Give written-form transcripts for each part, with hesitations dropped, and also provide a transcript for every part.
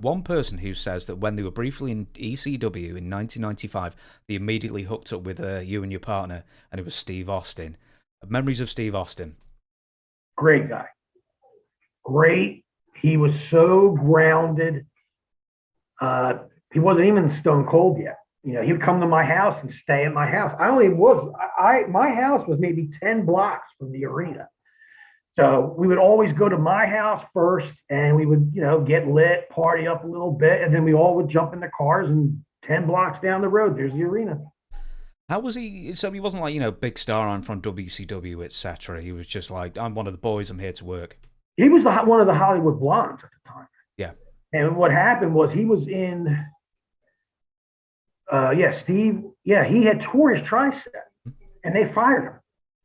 one person who says that when they were briefly in ECW in 1995, they immediately hooked up with you and your partner, and it was Steve Austin. Memories of Steve Austin. Great guy. Great. He was so grounded. He wasn't even stone cold yet. He would come to my house and stay at my house. My house was maybe 10 blocks from the arena. So we would always go to my house first and we would, get lit, party up a little bit. And then we all would jump in the cars and 10 blocks down the road, there's the arena. How was he? So he wasn't like, big star, I'm from WCW, etc. He was just like, I'm one of the boys, I'm here to work. He was one of the Hollywood Blondes at the time. Yeah. And what happened was he was in, Steve, he had tore his tricep and they fired him.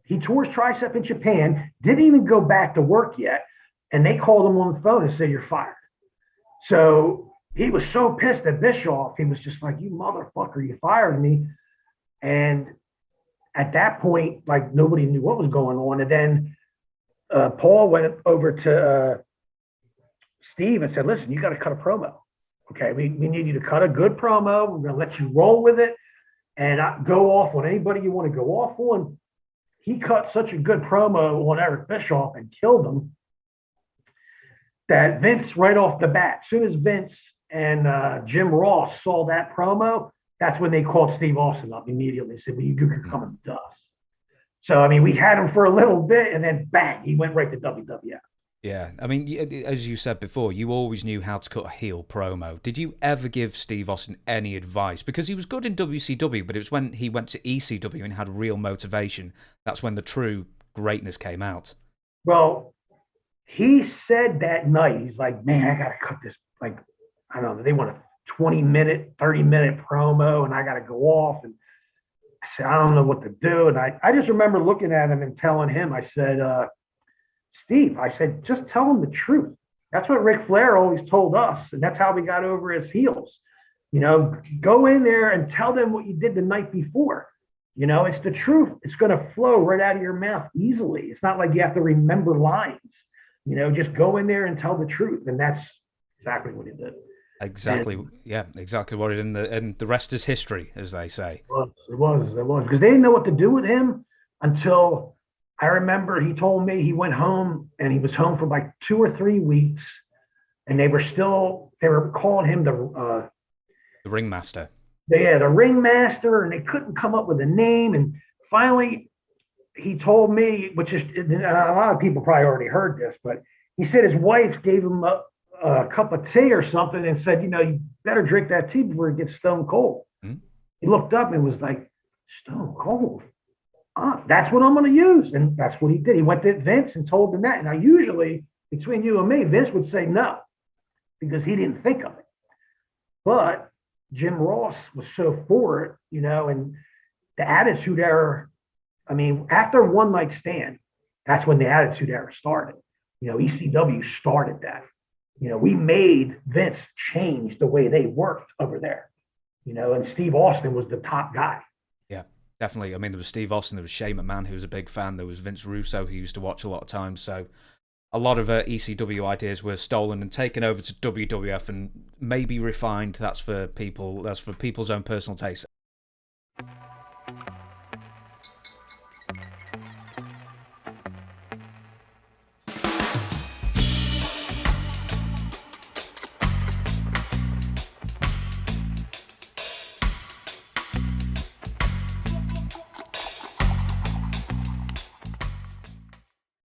He tore his tricep in Japan, didn't even go back to work yet. And they called him on the phone and said, you're fired. So he was so pissed at Bischoff. He was just like, you motherfucker, you fired me. And at that point, like nobody knew what was going on. And then Paul went over to Steve and said, listen, you got to cut a promo. Okay, we need you to cut a good promo. We're going to let you roll with it and go off on anybody you want to go off on. He cut such a good promo on Eric Bischoff and killed him that Vince, right off the bat, as soon as Vince and Jim Ross saw that promo, that's when they called Steve Austin up immediately and said, well, you could come and do us. So, I mean, we had him for a little bit and then bang, he went right to WWF. Yeah, I mean, as you said before, you always knew how to cut a heel promo. Did you ever give Steve Austin any advice? Because he was good in WCW, but it was when he went to ECW and had real motivation. That's when the true greatness came out. Well, he said that night, he's like, man, I got to cut this. Like, I don't know, they want a 20-minute, 30-minute promo, and I got to go off. And I said, I don't know what to do. And I just remember looking at him and telling him, I said, Steve, I said, just tell him the truth. That's what Ric Flair always told us, and that's how we got over his heels. Go in there and tell them what you did the night before. It's the truth. It's going to flow right out of your mouth easily. It's not like you have to remember lines. Just go in there and tell the truth, and that's exactly what he did. Exactly, exactly what it is, and the rest is history, as they say. It was, because they didn't know what to do with him until I remember he told me he went home, and he was home for like 2 or 3 weeks, and they were calling him the ringmaster. The ringmaster, and they couldn't come up with a name, and finally he told me, which is a lot of people probably already heard this, but he said his wife gave him a cup of tea or something and said, you better drink that tea before it gets stone cold. Mm-hmm. He looked up and was like, stone cold? That's what I'm going to use. And that's what he did. He went to Vince and told him that. Now, usually, between you and me, Vince would say no because he didn't think of it. But Jim Ross was so for it, and the Attitude Era, I mean, after One Night Stand, that's when the Attitude Era started. ECW started that. We made Vince change the way they worked over there, and Steve Austin was the top guy. Yeah, definitely. I mean, there was Steve Austin, there was Shane McMahon, who was a big fan. There was Vince Russo, who used to watch a lot of times. So a lot of ECW ideas were stolen and taken over to WWF and maybe refined. That's for people's own personal taste.